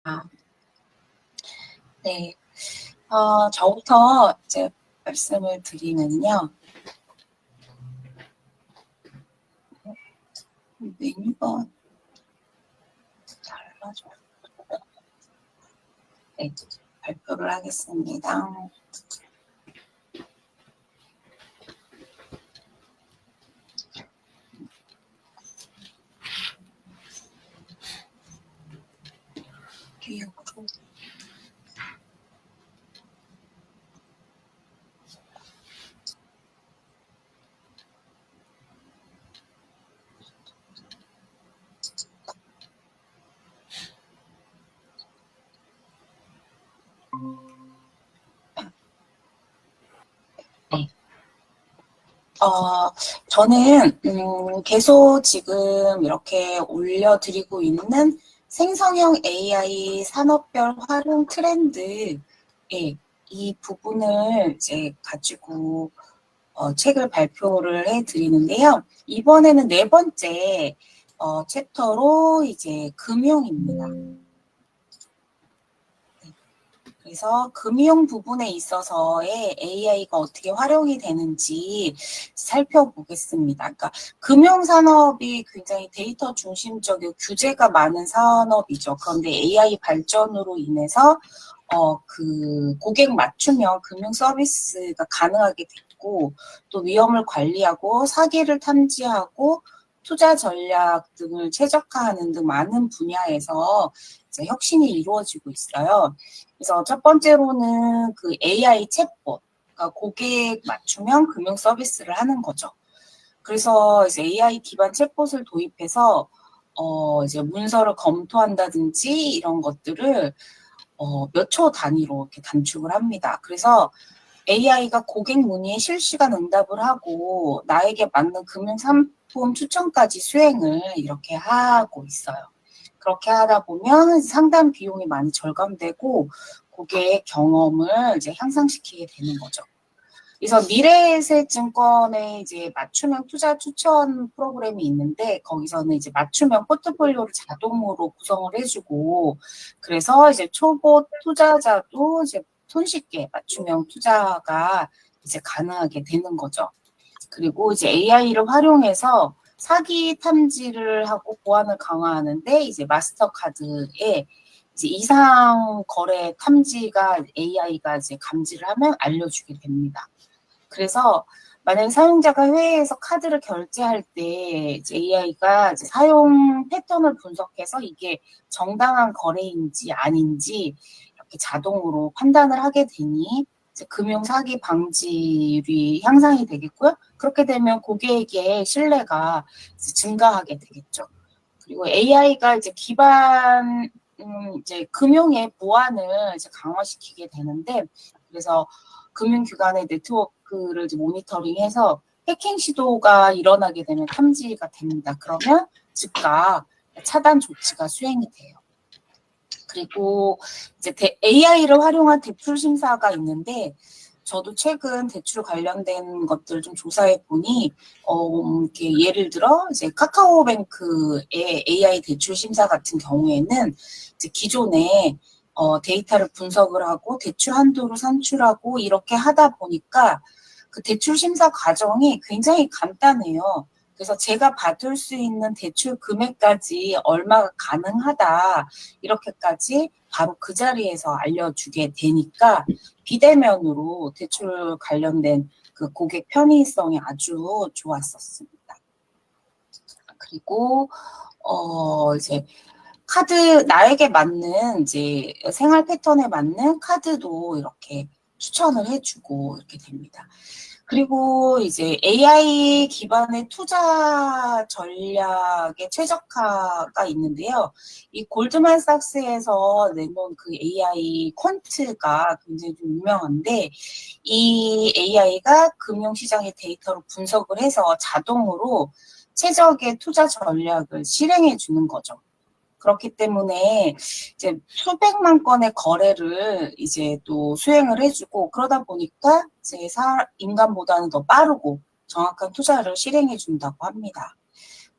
아, 네. 저부터 이제 말씀을 드리면요. 메뉴가 달라져. 네, 발표를 하겠습니다. 기억으로. 네. 저는 계속 지금 이렇게 올려드리고 있는 생성형 AI 산업별 활용 트렌드, 예, 이 부분을 이제 가지고 책을 발표를 해드리는데요. 이번에는 네 번째 챕터로 이제 금융입니다. 그래서 금융 부분에 있어서의 AI가 어떻게 활용이 되는지 살펴보겠습니다. 그러니까 금융 산업이 굉장히 데이터 중심적이고 규제가 많은 산업이죠. 그런데 AI 발전으로 인해서 그 고객 맞춤형 금융 서비스가 가능하게 됐고, 또 위험을 관리하고 사기를 탐지하고 투자 전략 등을 최적화하는 등 많은 분야에서 이제 혁신이 이루어지고 있어요. 그래서 첫 번째로는 그 AI 챗봇, 그러니까 고객 맞춤형 금융 서비스를 하는 거죠. 그래서 이제 AI 기반 챗봇을 도입해서 이제 문서를 검토한다든지 이런 것들을 몇 초 단위로 이렇게 단축을 합니다. 그래서 AI가 고객 문의에 실시간 응답을 하고 나에게 맞는 금융 상품 추천까지 수행을 이렇게 하고 있어요. 그렇게 하다 보면 상담 비용이 많이 절감되고 고객의 경험을 이제 향상시키게 되는 거죠. 그래서 미래에셋증권의 이제 맞춤형 투자 추천 프로그램이 있는데 거기서는 이제 맞춤형 포트폴리오를 자동으로 구성을 해주고 그래서 이제 초보 투자자도 이제 손쉽게 맞춤형 투자가 이제 가능하게 되는 거죠. 그리고 이제 AI를 활용해서 사기 탐지를 하고 보안을 강화하는데 이제 마스터카드에 이제 이상 거래 탐지가 AI가 이제 감지를 하면 알려주게 됩니다. 그래서 만약에 사용자가 해외에서 카드를 결제할 때 이제 AI가 이제 사용 패턴을 분석해서 이게 정당한 거래인지 아닌지 이렇게 자동으로 판단을 하게 되니 이제 금융 사기 방지율이 향상이 되겠고요. 그렇게 되면 고객에게 신뢰가 이제 증가하게 되겠죠. 그리고 AI가 이제 기반 이제 금융의 보안을 이제 강화시키게 되는데 그래서 금융기관의 네트워크를 이제 모니터링해서 해킹 시도가 일어나게 되면 탐지가 됩니다. 그러면 즉각 차단 조치가 수행이 돼요. 그리고 이제 AI를 활용한 대출 심사가 있는데 저도 최근 대출 관련된 것들을 좀 조사해 보니 이렇게 예를 들어 이제 카카오뱅크의 AI 대출 심사 같은 경우에는 이제 기존에 데이터를 분석을 하고 대출 한도를 산출하고 이렇게 하다 보니까 그 대출 심사 과정이 굉장히 간단해요. 그래서 제가 받을 수 있는 대출 금액까지 얼마가 가능하다 이렇게까지 바로 그 자리에서 알려주게 되니까 비대면으로 대출 관련된 그 고객 편의성이 아주 좋았었습니다. 그리고 이제 카드 나에게 맞는 이제 생활 패턴에 맞는 카드도 이렇게 추천을 해주고 이렇게 됩니다. 그리고 이제 AI 기반의 투자 전략의 최적화가 있는데요. 이 골드만삭스에서 내놓은 그 AI 퀀트가 굉장히 좀 유명한데 이 AI가 금융시장의 데이터를 분석을 해서 자동으로 최적의 투자 전략을 실행해 주는 거죠. 그렇기 때문에 이제 수백만 건의 거래를 이제 또 수행을 해주고 그러다 보니까 이제 인간보다는 더 빠르고 정확한 투자를 실행해 준다고 합니다.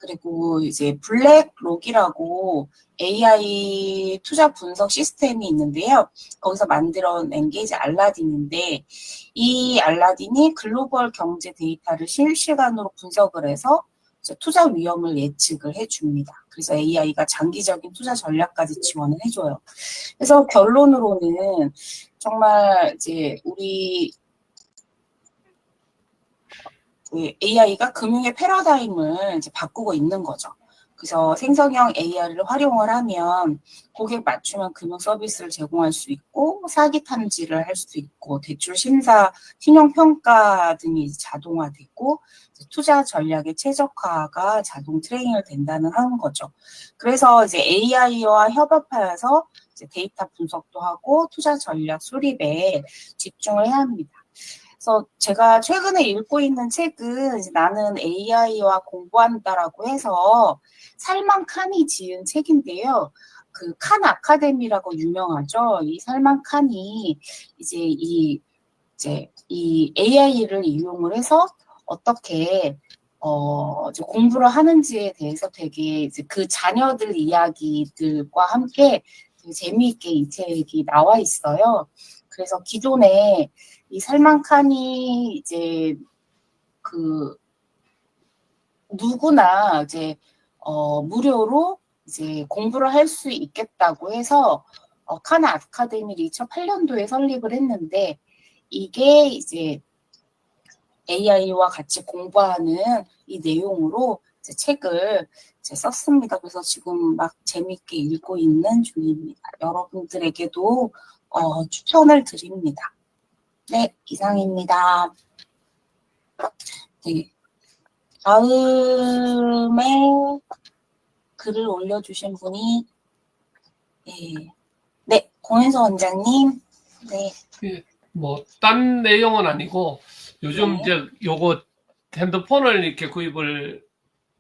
그리고 이제 블랙록이라고 AI 투자 분석 시스템이 있는데요. 거기서 만들어낸 게 이제 알라딘인데 이 알라딘이 글로벌 경제 데이터를 실시간으로 분석을 해서 이제 투자 위험을 예측을 해줍니다. 그래서 AI가 장기적인 투자 전략까지 지원을 해줘요. 그래서 결론으로는 정말 이제 우리 AI가 금융의 패러다임을 이제 바꾸고 있는 거죠. 그래서 생성형 AI를 활용을 하면 고객 맞춤형 금융 서비스를 제공할 수 있고 사기 탐지를 할 수도 있고 대출 심사, 신용 평가 등이 자동화되고 투자 전략의 최적화가 자동 트레이닝을 된다는 하는 거죠. 그래서 이제 AI와 협업하여서 이제 데이터 분석도 하고 투자 전략 수립에 집중을 해야 합니다. 그래서 제가 최근에 읽고 있는 책은 이제 나는 AI와 공부한다라고 해서 살만 칸이 지은 책인데요. 그 칸 아카데미라고 유명하죠. 이 살만 칸이 이제 이 AI를 이용을 해서 어떻게 이제 공부를 하는지에 대해서 되게 이제 그 자녀들 이야기들과 함께 되게 재미있게 이 책이 나와 있어요. 그래서 기존에 이 살만 칸이 이제 그 누구나 이제 무료로 이제 공부를 할 수 있겠다고 해서 칸 아카데미를 2008년도에 설립을 했는데 이게 이제 AI와 같이 공부하는 이 내용으로 이제 책을 이제 썼습니다. 그래서 지금 막 재밌게 읽고 있는 중입니다. 여러분들에게도 추천을 드립니다. 네, 이상입니다. 네. 다음에 글을 올려주신 분이, 네, 공인서 원장님. 네. 뭐, 딴 내용은 아니고, 요즘 네. 이제 요거 핸드폰을 이렇게 구입을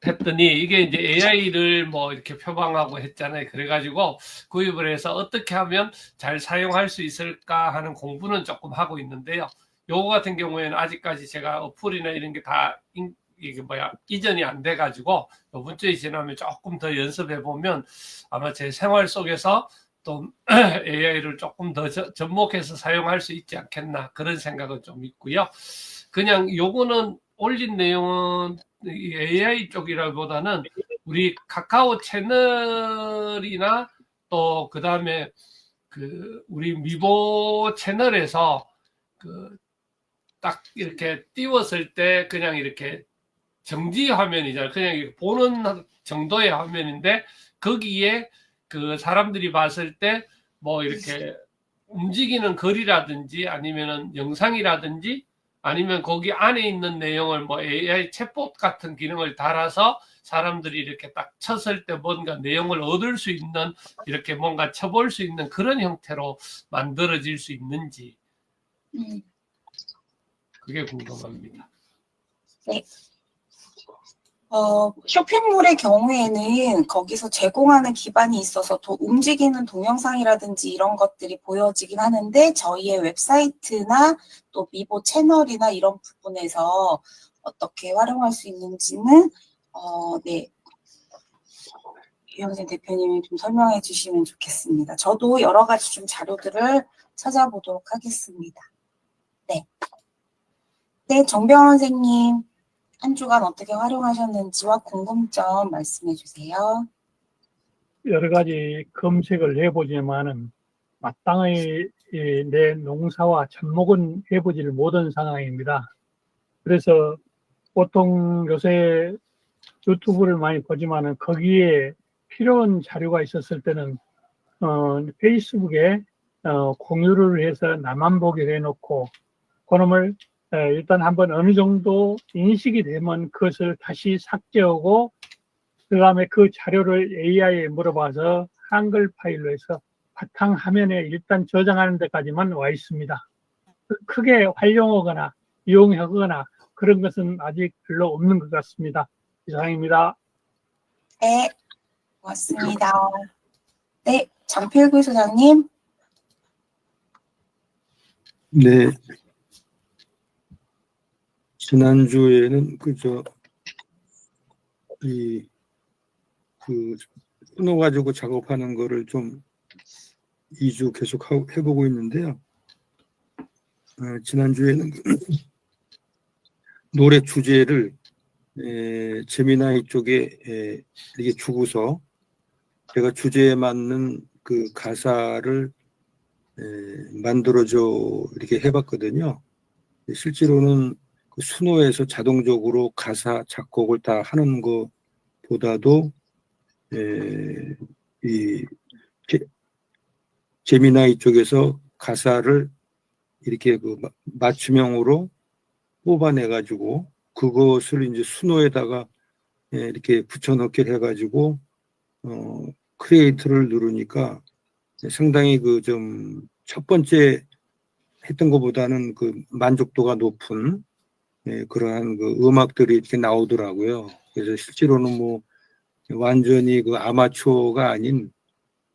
했더니 이게 이제 AI를 뭐 이렇게 표방하고 했잖아요. 그래가지고 구입을 해서 어떻게 하면 잘 사용할 수 있을까 하는 공부는 조금 하고 있는데요. 요거 같은 경우에는 아직까지 제가 어플이나 이런 게 다 이게 이전이 안 돼가지고 요번 주에 지나면 조금 더 연습해 보면 아마 제 생활 속에서 또 AI를 조금 더 접목해서 사용할 수 있지 않겠나 그런 생각은 좀 있고요. 그냥 요거는 올린 내용은 AI 쪽이라기보다는 우리 카카오 채널이나 또 그다음에 그 우리 미보 채널에서 그 딱 이렇게 띄웠을 때 그냥 이렇게 정지 화면이잖아요. 그냥 보는 정도의 화면인데 거기에 그 사람들이 봤을 때 뭐 이렇게 움직이는 글이라든지 아니면은 영상이라든지 아니면 거기 안에 있는 내용을 뭐 AI 챗봇 같은 기능을 달아서 사람들이 이렇게 딱 쳤을 때 뭔가 내용을 얻을 수 있는 이렇게 뭔가 쳐볼 수 있는 그런 형태로 만들어질 수 있는지 그게 궁금합니다. 네. 쇼핑몰의 경우에는 거기서 제공하는 기반이 있어서 더 움직이는 동영상이라든지 이런 것들이 보여지긴 하는데 저희의 웹사이트나 또 미보 채널이나 이런 부분에서 어떻게 활용할 수 있는지는 네. 유영진 대표님이 좀 설명해 주시면 좋겠습니다. 저도 여러 가지 좀 자료들을 찾아보도록 하겠습니다. 네. 네, 정병원 선생님. 한 주간 어떻게 활용하셨는지와 궁금점 말씀해 주세요. 여러 가지 검색을 해보지만은 마땅히 내 농사와 접목은 해보지를 못한 상황입니다. 그래서 보통 요새 유튜브를 많이 보지만은 거기에 필요한 자료가 있었을 때는 페이스북에 공유를 해서 나만 보게 해놓고 그놈을 일단 한번 어느 정도 인식이 되면 그것을 다시 삭제하고 그 다음에 그 자료를 AI에 물어봐서 한글 파일로 해서 바탕 화면에 일단 저장하는 데까지만 와 있습니다. 크게 활용하거나 이용하거나 그런 것은 아직 별로 없는 것 같습니다. 이상입니다. 네, 고맙습니다. 네, 장필구 소장님. 네. 지난주에는 이 그 수노 가지고 작업하는 거를 좀 2주 계속 해보고 있는데요. 지난주에는 노래 주제를 제미나이 쪽에 이렇게 주고서 제가 주제에 맞는 그 가사를 만들어줘 이렇게 해봤거든요. 실제로는 그 수노에서 자동적으로 가사 작곡을 다 하는 것보다도 이 제미나이 쪽에서 가사를 이렇게 그 맞춤형으로 뽑아내가지고 그것을 이제 수노에다가 이렇게 붙여넣기 해가지고 크리에이트를 누르니까 상당히 그 좀 첫 번째 했던 것보다는 그 만족도가 높은 그러한 그 음악들이 이렇게 나오더라고요. 그래서 실제로는 뭐 완전히 그 아마추어가 아닌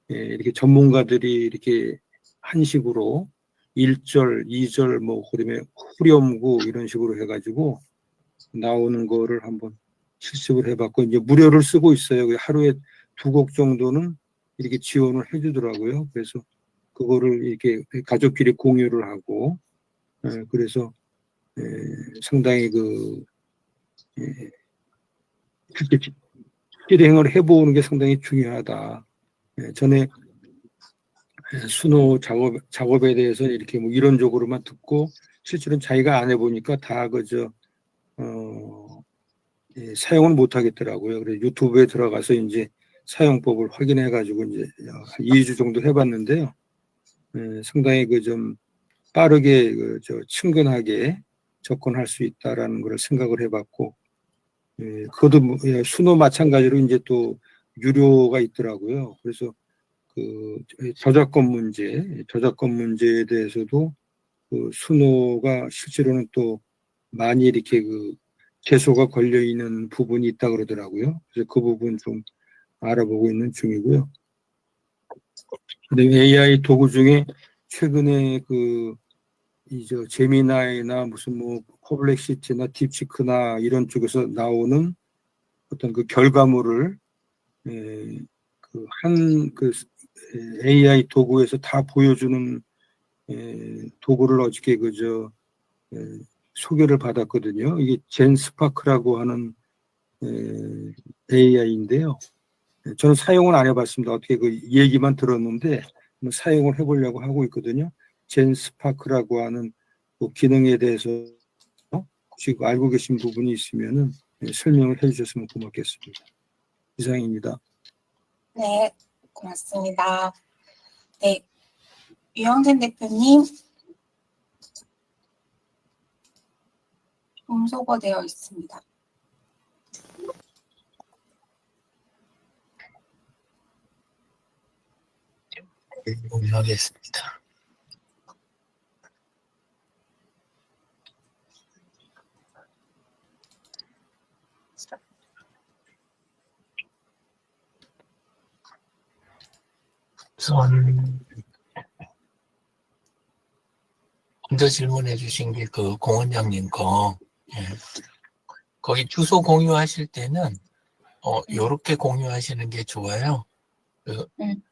이렇게 전문가들이 이렇게 한 식으로 1절, 2절 뭐 그다음에 후렴구 이런 식으로 해가지고 나오는 거를 한번 실습을 해봤고 이제 무료를 쓰고 있어요. 하루에 2곡 정도는 이렇게 지원을 해주더라고요. 그래서 그거를 이렇게 가족끼리 공유를 하고 그래서 상당히 그 실행을 해보는 게 상당히 중요하다. 전에 수노 작업에 대해서 이렇게 뭐 이론적으로만 듣고 실제로는 자기가 안 해보니까 다 그저 사용을 못 하겠더라고요. 그래서 유튜브에 들어가서 이제 사용법을 확인해 가지고 이제 2주 정도 해봤는데요. 상당히 그 좀 빠르게 친근하게 접근할 수 있다라는 걸 생각을 해봤고, 그것도 수노 마찬가지로 이제 또 유료가 있더라고요. 그래서 그 저작권 문제에 대해서도 그 수노가 실제로는 또 많이 이렇게 그 개소가 걸려 있는 부분이 있다 그러더라고요. 그래서 그 부분 좀 알아보고 있는 중이고요. 근데 AI 도구 중에 최근에 제미나이나 무슨 뭐 퍼플렉시티나 딥시크나 이런 쪽에서 나오는 어떤 그 결과물을 AI 도구에서 다 보여주는 도구를 어저께 소개를 받았거든요. 이게 젠스파크라고 하는 AI인데요. 저는 사용을 안 해봤습니다. 어떻게 그 얘기만 들었는데 사용을 해보려고 하고 있거든요. 젠스파크라고 하는 그 기능에 대해서 혹시 알고 계신 부분이 있으면은 설명을 해주셨으면 고맙겠습니다. 이상입니다. 네, 고맙습니다. 네, 유영진 대표님, 음소거되어 있습니다. 공유하겠습니다. 우선 먼저 질문해 주신 게 그 공원장님 거, 거기 주소 공유하실 때는 요렇게 공유하시는 게 좋아요.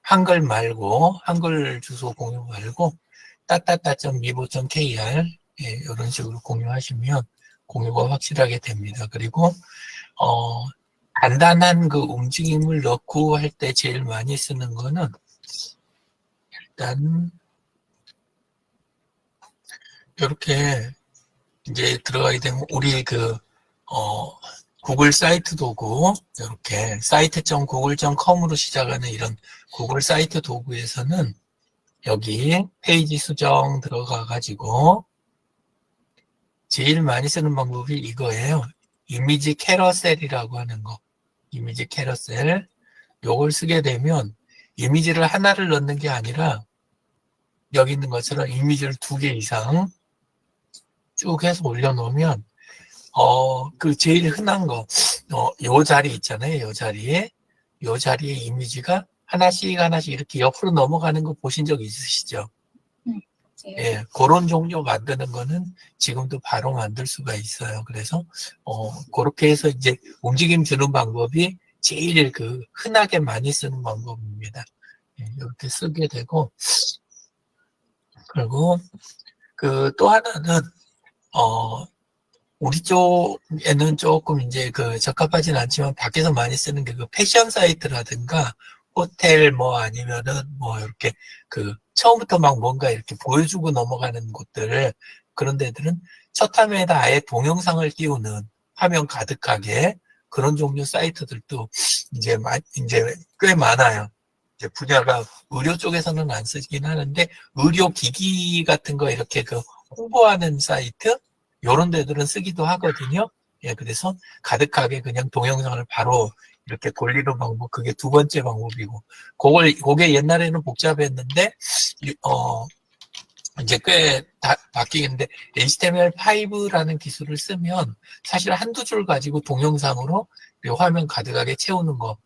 한글 말고 한글 주소 공유 말고 따따따.mibo.kr 이런 식으로 공유하시면 공유가 확실하게 됩니다. 그리고 간단한 그 움직임을 넣고 할 때 제일 많이 쓰는 거는 일단 이렇게 이제 들어가게 되면 우리 구글 사이트 도구 이렇게 site.google.com으로 시작하는 이런 구글 사이트 도구에서는 여기 페이지 수정 들어가 가지고 제일 많이 쓰는 방법이 이거예요. 이미지 캐러셀이라고 하는 거. 이미지 캐러셀. 요걸 쓰게 되면 이미지를 하나를 넣는 게 아니라 여기 있는 것처럼 이미지를 2개 이상 쭉 해서 올려놓으면 그 제일 흔한 거, 요 자리 있잖아요. 요 자리에 이미지가 하나씩 이렇게 옆으로 넘어가는 거 보신 적 있으시죠? 예, 그런 종류 만드는 거는 지금도 바로 만들 수가 있어요. 그래서, 그렇게 해서 이제 움직임 주는 방법이 제일 흔하게 많이 쓰는 방법입니다. 예, 이렇게 쓰게 되고, 그리고 또 하나는, 우리 쪽에는 조금 이제 적합하진 않지만 밖에서 많이 쓰는 게 패션 사이트라든가 호텔 아니면은 이렇게 처음부터 막 뭔가 이렇게 보여주고 넘어가는 곳들, 그런 데들은 첫 화면에다 아예 동영상을 띄우는 화면 가득하게 그런 종류 사이트들도 이제 꽤 많아요. 이제 분야가 의료 쪽에서는 안 쓰긴 하는데 의료 기기 같은 거 이렇게 홍보하는 사이트 요런 데들은 쓰기도 하거든요. 예, 그래서 가득하게 그냥 동영상을 바로 이렇게 돌리는 방법, 그게 두 번째 방법이고, 그게 옛날에는 복잡했는데, 이제 꽤 바뀌겠는데, HTML5라는 기술을 쓰면 사실 한두 줄 가지고 동영상으로 화면 가득하게 채우는 거,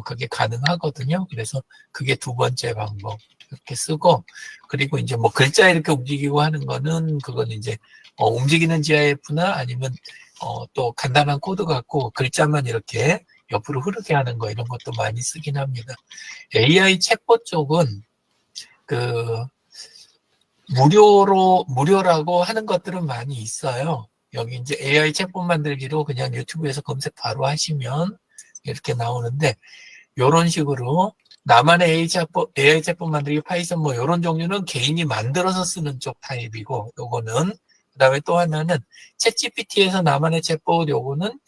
그게 가능하거든요. 그래서 그게 두 번째 방법. 이렇게 쓰고, 그리고 이제 글자 이렇게 움직이고 하는 거는, 그건 이제, 움직이는 GIF나 아니면, 또 간단한 코드 갖고 글자만 이렇게 옆으로 흐르게 하는 거, 이런 것도 많이 쓰긴 합니다. AI 챗봇 쪽은, 무료라고 하는 것들은 많이 있어요. 여기 이제 AI 챗봇 만들기로 그냥 유튜브에서 검색 바로 하시면 이렇게 나오는데, 요런 식으로 나만의 AI 챗봇 만들기 파이썬 요런 종류는 개인이 만들어서 쓰는 쪽 타입이고, 요거는 그다음에 또 하나는 챗GPT에서 나만의 챗봇, 요거는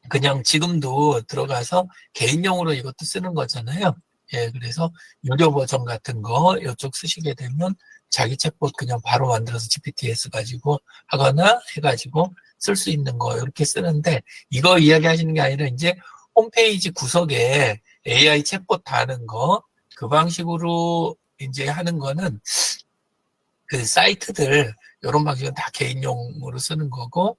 그냥 지금도 들어가서 개인용으로 이것도 쓰는 거잖아요. 예, 그래서 유료 버전 같은 거 이쪽 쓰시게 되면 자기 챗봇 그냥 바로 만들어서 GPT에서 가지고 하거나 해가지고 쓸 수 있는 거 이렇게 쓰는데, 이거 이야기하시는 게 아니라 이제 홈페이지 구석에 AI 챗봇 다는 거, 그 방식으로 이제 하는 거는 사이트들 이런 방식은 다 개인용으로 쓰는 거고,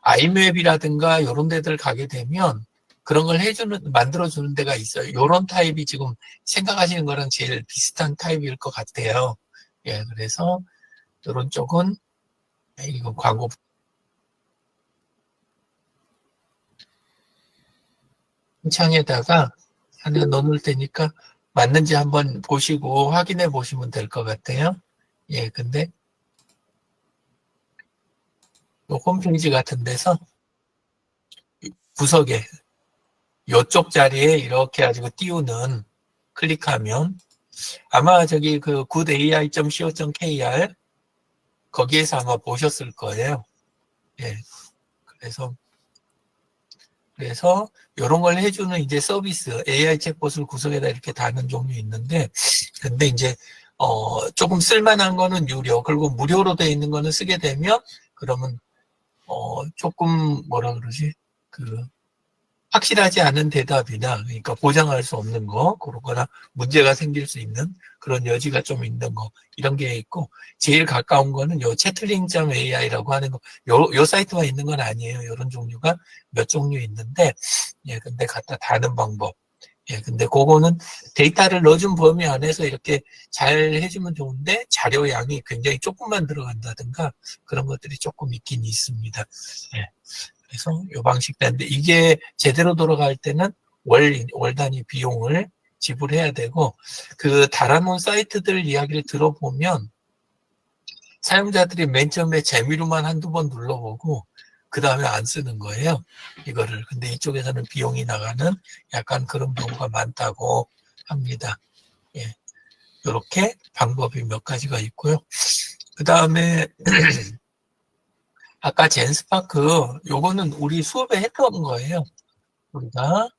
아이맵이라든가 이런 데들 가게 되면 그런 걸 만들어주는 데가 있어요. 이런 타입이 지금 생각하시는 거랑 제일 비슷한 타입일 것 같아요. 예, 그래서 이런 쪽은 이거 광고 창에다가 하나 넣어놓을 테니까 맞는지 한번 보시고 확인해 보시면 될 것 같아요. 예, 근데 요 홈페이지 같은 데서 구석에 요쪽 자리에 이렇게 가지고 띄우는 클릭하면 아마 저기 goodai.co.kr 거기에서 아마 보셨을 거예요. 예. 그래서 이런 걸 해주는 이제 서비스, AI 챗봇을 구석에다 이렇게 다는 종류 있는데, 근데 이제, 조금 쓸만한 거는 유료, 그리고 무료로 돼 있는 거는 쓰게 되면, 그러면, 조금, 뭐라 그러지? 확실하지 않은 대답이나, 그러니까 보장할 수 없는 거, 그러거나 문제가 생길 수 있는 그런 여지가 좀 있는 거, 이런 게 있고, 제일 가까운 거는 요 채틀링.ai라고 하는 거, 요 사이트만 있는 건 아니에요. 이런 종류가 몇 종류 있는데, 예, 근데 갖다 다는 방법. 예, 근데 그거는 데이터를 넣어준 범위 안에서 이렇게 잘 해주면 좋은데, 자료 양이 굉장히 조금만 들어간다든가, 그런 것들이 조금 있긴 있습니다. 예. 그래서 이 방식인데, 이게 제대로 돌아갈 때는 월 단위 비용을 지불해야 되고, 달아놓은 사이트들 이야기를 들어보면 사용자들이 맨 처음에 재미로만 한두 번 눌러보고 그 다음에 안 쓰는 거예요, 이거를. 근데 이쪽에서는 비용이 나가는 약간 그런 경우가 많다고 합니다. 예, 이렇게 방법이 몇 가지가 있고요. 그 다음에 아까 젠스파크, 요거는 우리 수업에 했던 거예요, 우리가.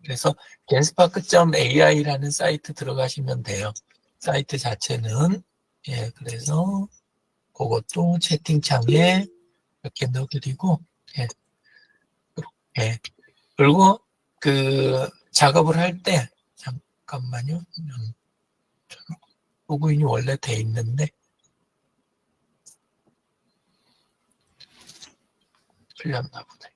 그래서 젠스파크.ai라는 사이트 들어가시면 돼요. 사이트 자체는. 예, 그래서 그것도 채팅창에 이렇게 넣어드리고, 예, 예. 그리고 작업을 할 때, 잠깐만요. 로그인이 원래 돼 있는데, 틀렸나 보네.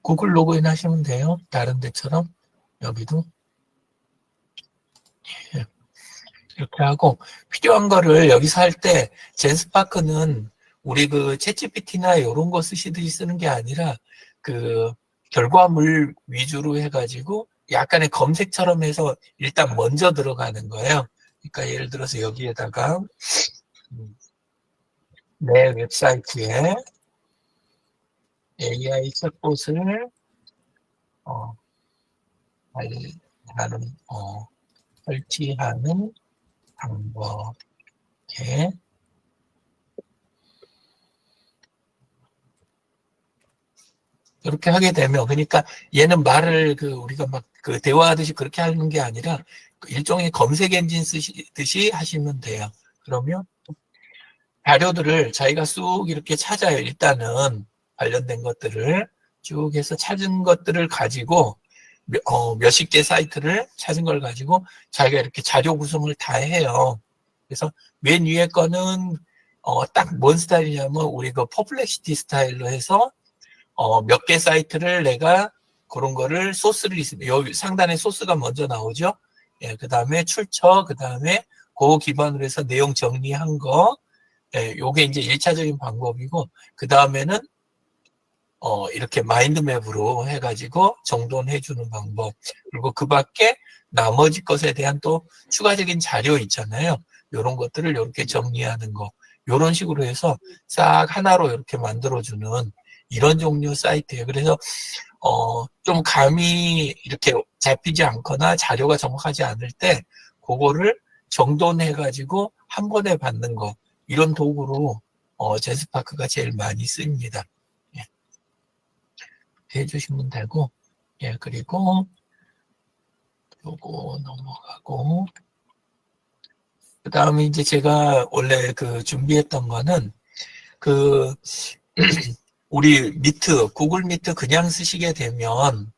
구글 로그인 하시면 돼요. 다른 데처럼. 여기도. 예. 이렇게 하고, 필요한 거를 여기서 할 때, 젠스파크는 우리 그 챗GPT나 이런 거 쓰시듯이 쓰는 게 아니라 그 결과물 위주로 해가지고 약간의 검색처럼 해서 일단 먼저 들어가는 거예요. 그러니까 예를 들어서 여기에다가 내 웹사이트에 AI 챗봇을 설치하는 방법 이렇게 하게 되면 그러니까 얘는 말을 그 우리가 막 그 대화하듯이 그렇게 하는 게 아니라 일종의 검색 엔진 쓰시듯이 하시면 돼요. 그러면 자료들을 자기가 쑥 이렇게 찾아요. 일단은 관련된 것들을 쭉 해서 찾은 것들을 가지고 몇십 개 사이트를 찾은 걸 가지고 자기가 이렇게 자료 구성을 다 해요. 그래서 맨 위에 거는 딱 뭔 스타일이냐면 우리 그 퍼플렉시티 스타일로 해서 몇 개 사이트를 내가 그런 거를 소스를 있습니다. 여기 상단에 소스가 먼저 나오죠. 예, 그 다음에 출처, 그 다음에 그거 기반으로 해서 내용 정리한 거. 예, 요게 이제 1차적인 방법이고, 그 다음에는 이렇게 마인드맵으로 해가지고 정돈해주는 방법. 그리고 그 밖에 나머지 것에 대한 또 추가적인 자료 있잖아요. 요런 것들을 이렇게 정리하는 거. 요런 식으로 해서 싹 하나로 이렇게 만들어주는 이런 종류 사이트예요. 그래서 좀 감이 이렇게 잡히지 않거나 자료가 정확하지 않을 때 그거를 정돈해가지고 한 번에 받는 거 이런 도구로 제스파크가 제일 많이 쓰입니다. 예. 해주시면 되고 예 그리고 요거 넘어가고 그 다음에 이제 제가 원래 그 준비했던 거는 그 우리 미트, 구글 미트 그냥 쓰시게 되면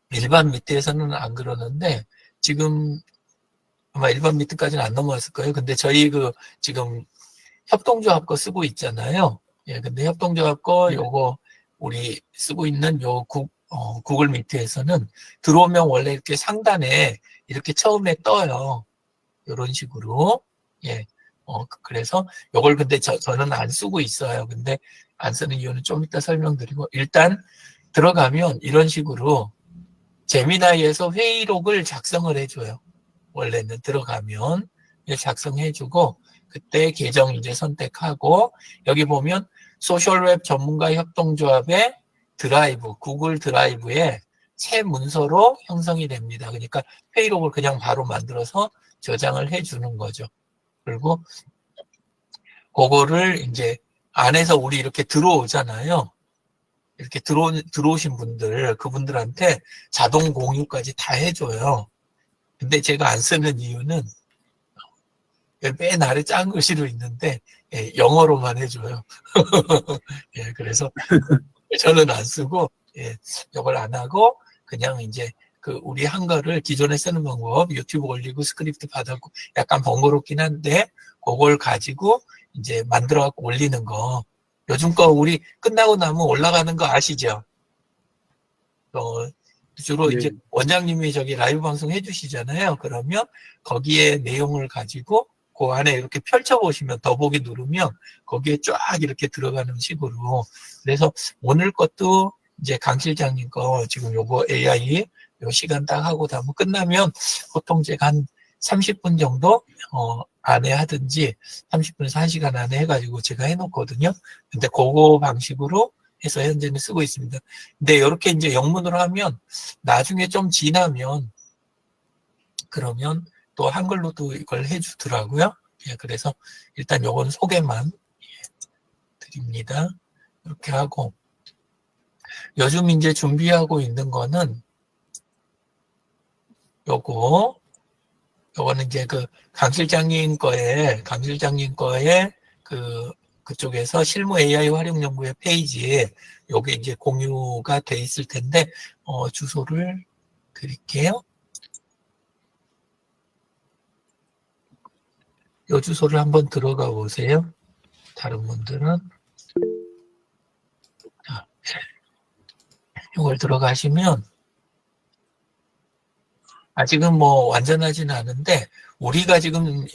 일반 미트에서는 안 그러는데 지금 아마 일반 미트까지는 안 넘어갔을 거예요. 근데 저희 그 지금 협동조합 거 쓰고 있잖아요. 예, 근데 협동조합 거 요거 우리 쓰고 있는 요 구글 미트에서는 들어오면 원래 이렇게 상단에 이렇게 처음에 떠요. 요런 식으로. 예. 그래서 요걸 근데 저는 안 쓰고 있어요. 근데 안 쓰는 이유는 좀 이따 설명드리고 일단 들어가면 이런 식으로 제미나이에서 회의록을 작성을 해줘요. 원래는 들어가면 작성해주고 그때 계정 이제 선택하고 여기 보면 소셜웹 전문가 협동조합의 드라이브, 구글 드라이브에 새 문서로 형성이 됩니다. 그러니까 회의록을 그냥 바로 만들어서 저장을 해주는 거죠. 그리고 그거를 이제 안에서 우리 이렇게 들어오잖아요. 이렇게 들어오신 분들, 그분들한테 자동 공유까지 다 해줘요. 근데 제가 안 쓰는 이유는 맨 아래 작은 글씨로 있는데 예, 영어로만 해줘요. 예, 그래서 저는 안 쓰고 예, 이걸 안 하고 그냥 이제 그 우리 한글을 기존에 쓰는 방법 유튜브 올리고 스크립트 받았고 약간 번거롭긴 한데 그걸 가지고 이제 만들어 갖고 올리는 거 요즘 거 우리 끝나고 나면 올라가는 거 아시죠? 주로 네. 이제 원장님이 저기 라이브 방송 해주시잖아요. 그러면 거기에 내용을 가지고 그 안에 이렇게 펼쳐보시면 더보기 누르면 거기에 쫙 이렇게 들어가는 식으로. 그래서 오늘 것도 이제 강 실장님 거 지금 요거 AI 요 시간 딱 하고 다 끝나면 보통 제가 한 30분 정도 안에 하든지 30분에서 1시간 안에 해가지고 제가 해놓거든요. 근데 그거 방식으로 해서 현재는 쓰고 있습니다. 근데 이렇게 이제 영문으로 하면 나중에 좀 지나면 그러면 또 한글로도 이걸 해주더라고요. 예, 그래서 일단 요건 소개만 드립니다. 이렇게 하고 요즘 이제 준비하고 있는 거는 요거는 이제 그 강 실장님 거에 그쪽에서 실무 AI 활용 연구의 페이지에 요게 이제 공유가 돼 있을 텐데 주소를 드릴게요. 요 주소를 한번 들어가 보세요. 다른 분들은 이걸 들어가시면 아직은 뭐 완전하지는 않은데 우리가 지금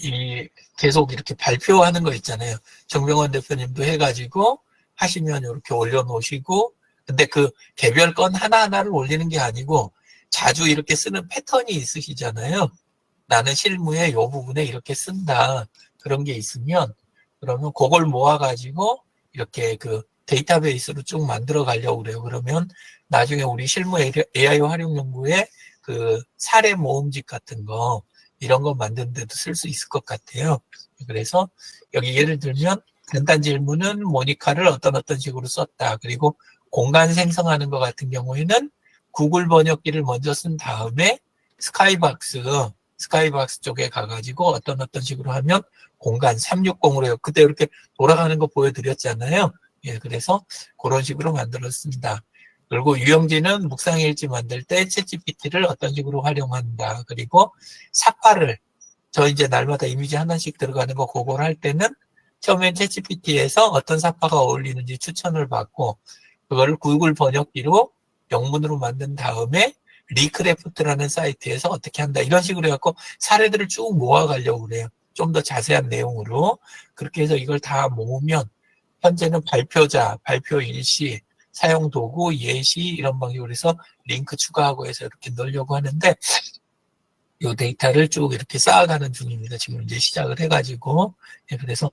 계속 이렇게 발표하는 거 있잖아요. 정병원 대표님도 해가지고 하시면 이렇게 올려놓으시고 근데 그 개별 건 하나하나를 올리는 게 아니고 자주 이렇게 쓰는 패턴이 있으시잖아요. 나는 실무에 이 부분에 이렇게 쓴다. 그런 게 있으면 그러면 그걸 모아가지고 이렇게 그 데이터베이스로 쭉 만들어 가려고 그래요. 그러면 나중에 우리 실무 AI 활용 연구에 그 사례 모음집 같은 거 이런 거 만드는 데도 쓸 수 있을 것 같아요. 그래서 여기 예를 들면 간단 질문은 모니카를 어떤 식으로 썼다. 그리고 공간 생성하는 것 같은 경우에는 구글 번역기를 먼저 쓴 다음에 스카이박스 쪽에 가가지고 어떤 식으로 하면 공간 360으로 해요. 그때 이렇게 돌아가는 거 보여드렸잖아요. 예, 그래서 그런 식으로 만들어 쓴다. 그리고 유영진은 묵상일지 만들 때 챗GPT를 어떤 식으로 활용한다. 그리고 사파를 저 이제 날마다 이미지 하나씩 들어가는 거 그걸 할 때는 처음엔 챗GPT에서 어떤 사파가 어울리는지 추천을 받고 그거를 구글 번역기로 영문으로 만든 다음에 리크래프트라는 사이트에서 어떻게 한다. 이런 식으로 해갖고 사례들을 쭉 모아가려고 그래요. 좀 더 자세한 내용으로. 그렇게 해서 이걸 다 모으면 현재는 발표자, 발표 일시, 사용 도구, 예시 이런 방식으로 해서 링크 추가하고 해서 이렇게 넣으려고 하는데 이 데이터를 쭉 이렇게 쌓아가는 중입니다. 지금 이제 시작을 해가지고. 그래서,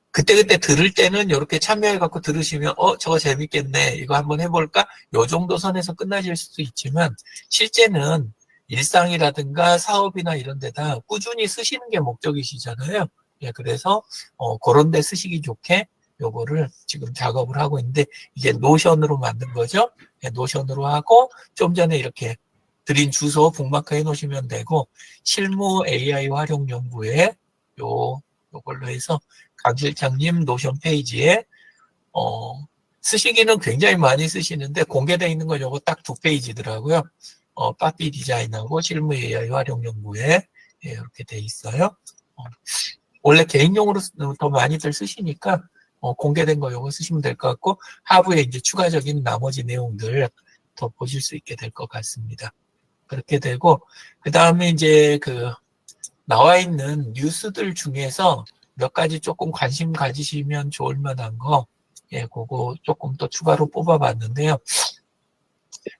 그때 들을 때는 이렇게 참여해갖고 들으시면, 저거 재밌겠네. 이거 한번 해볼까? 요 정도 선에서 끝나실 수도 있지만, 실제는 일상이라든가 사업이나 이런 데다 꾸준히 쓰시는 게 목적이시잖아요. 그래서, 그런 데 쓰시기 좋게 요거를 지금 작업을 하고 있는데, 이게 노션으로 만든 거죠. 노션으로 하고, 좀 전에 이렇게 드린 주소 북마크 해놓으시면 되고 실무 AI 활용 연구에 요걸로 해서 강 실장님 노션 페이지에 쓰시기는 굉장히 많이 쓰시는데 공개되어 있는 건 요거 딱 2페이지더라고요. 빠삐 디자인하고 실무 AI 활용 연구에 이렇게 돼 있어요. 원래 개인용으로 더 많이들 쓰시니까 공개된 거 요거 쓰시면 될 것 같고 하부에 이제 추가적인 나머지 내용들 더 보실 수 있게 될 것 같습니다. 그렇게 되고, 그 다음에 이제 나와 있는 뉴스들 중에서 몇 가지 조금 관심 가지시면 좋을 만한 거, 그거 조금 또 추가로 뽑아봤는데요.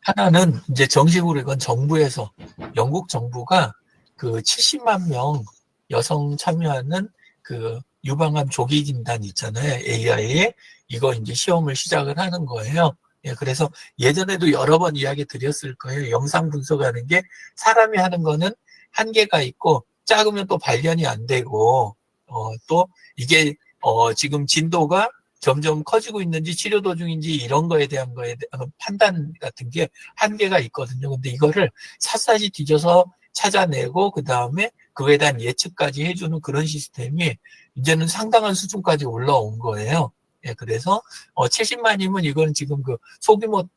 하나는 이제 정식으로 이건 정부에서, 영국 정부가 70만 명 여성 참여하는 유방암 조기 진단 있잖아요. AI에. 이거 이제 시험을 시작을 하는 거예요. 그래서 예전에도 여러 번 이야기 드렸을 거예요. 영상 분석하는 게 사람이 하는 거는 한계가 있고 작으면 또 발견이 안 되고 또 이게 지금 진도가 점점 커지고 있는지 치료 도중인지 이런 거에 대한 판단 같은 게 한계가 있거든요. 근데 이거를 샅샅이 뒤져서 찾아내고 그 다음에 그거에 대한 예측까지 해주는 그런 시스템이 이제는 상당한 수준까지 올라온 거예요. 그래서 70만이면 이건 지금 소규모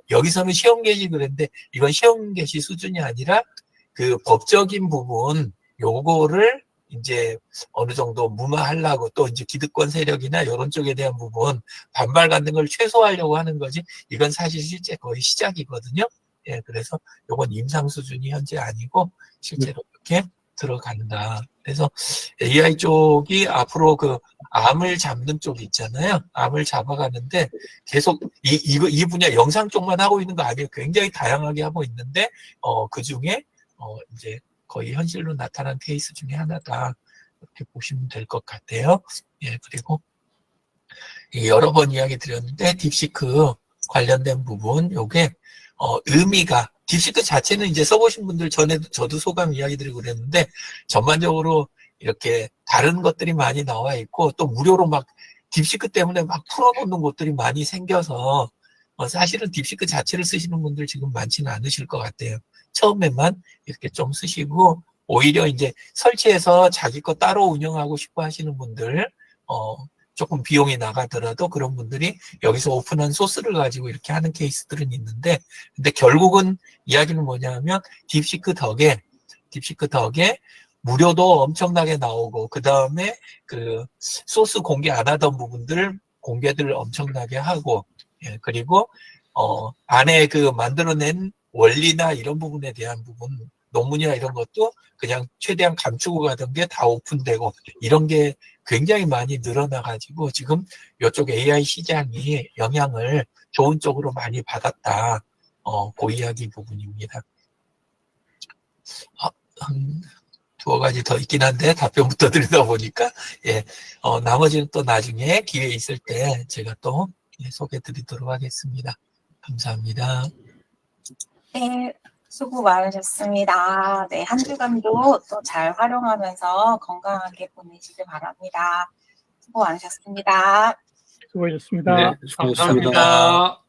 여기서는 시험 개시 그랬는데 이건 시험 개시 수준이 아니라 법적인 부분 요거를 이제 어느 정도 무마하려고 또 이제 기득권 세력이나 이런 쪽에 대한 부분 반발 같은 걸 최소화하려고 하는 거지 이건 사실 실제 거의 시작이거든요. 그래서 요건 임상 수준이 현재 아니고 실제로 이렇게 들어간다. 그래서 AI 쪽이 앞으로 암을 잡는 쪽 있잖아요. 암을 잡아가는데 계속 이 분야 영상 쪽만 하고 있는 거 아니에요. 굉장히 다양하게 하고 있는데 그 중에 이제 거의 현실로 나타난 케이스 중에 하나다. 이렇게 보시면 될 것 같아요. 그리고 여러 번 이야기 드렸는데 딥시크 관련된 부분 요게 의미가 딥시크 자체는 이제 써보신 분들 전에도 저도 소감 이야기 드리고 그랬는데 전반적으로 이렇게 다른 것들이 많이 나와 있고 또 무료로 막 딥시크 때문에 막 풀어놓는 것들이 많이 생겨서 사실은 딥시크 자체를 쓰시는 분들 지금 많지는 않으실 것 같아요. 처음에만 이렇게 좀 쓰시고 오히려 이제 설치해서 자기 거 따로 운영하고 싶어 하시는 분들 조금 비용이 나가더라도 그런 분들이 여기서 오픈한 소스를 가지고 이렇게 하는 케이스들은 있는데 근데 결국은 이야기는 뭐냐면 딥시크 덕에 무료도 엄청나게 나오고 그 다음에 소스 공개 안 하던 부분들 공개들 엄청나게 하고 그리고 안에 만들어낸 원리나 이런 부분에 대한 부분, 논문이나 이런 것도 그냥 최대한 감추고 가던 게 다 오픈되고 이런 게 굉장히 많이 늘어나가지고 지금 이쪽 AI 시장이 영향을 좋은 쪽으로 많이 받았다. 그 이야기 부분입니다. 두어 가지 더 있긴 한데 답변부터 드리다 보니까 나머지는 또 나중에 기회 있을 때 제가 또 소개해 드리도록 하겠습니다. 감사합니다. 네, 수고 많으셨습니다. 네, 한 주간도 또 잘 활용하면서 건강하게 보내시길 바랍니다. 수고 많으셨습니다. 수고하셨습니다. 네, 수고하셨습니다. 감사합니다.